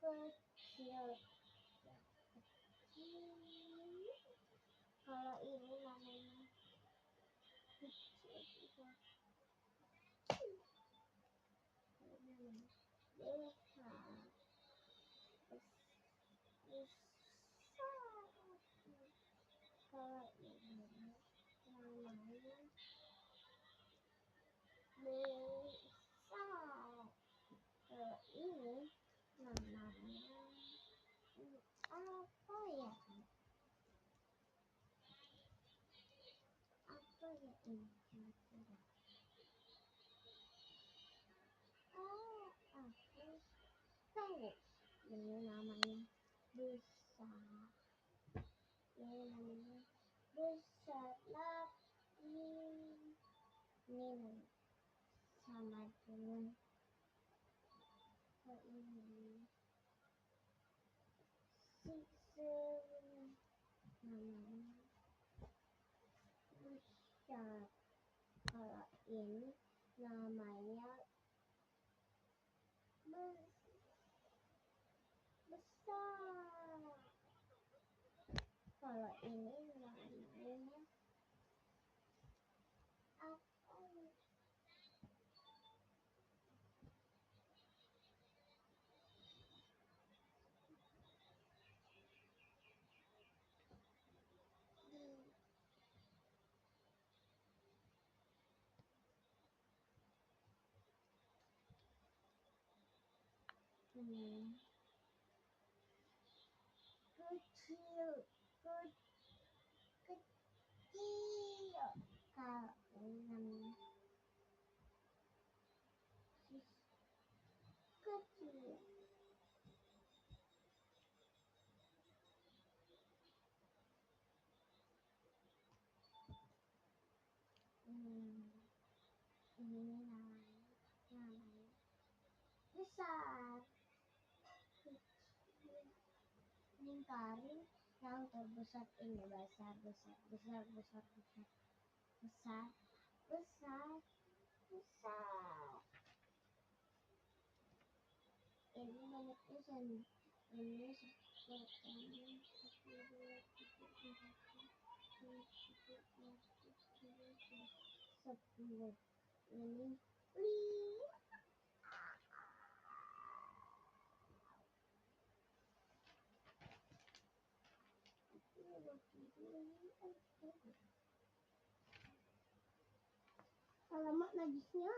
kecil, yang kecil. Kalau ini namanya kecil juga. Besar, besar. Kalau ini namanya besar. Kalau ini namanya apa ya? Apa ya ini? Aku tahu. Ini namanya besar. Ini namanya besar lagi. Ini sama dengan ini. Sisir namanya besar. Kalau ini namanya besar. Kalau ini namanya apa? Kecil, kecil. Kalau ini namanya kecil. Ini namanya besar. Kecil. Lingkarin yang terbesar ini besar, besar, besar, besar, besar, besar, besar, besar. Ini banyaknya ini 10 ini 5. Alamak najisnya.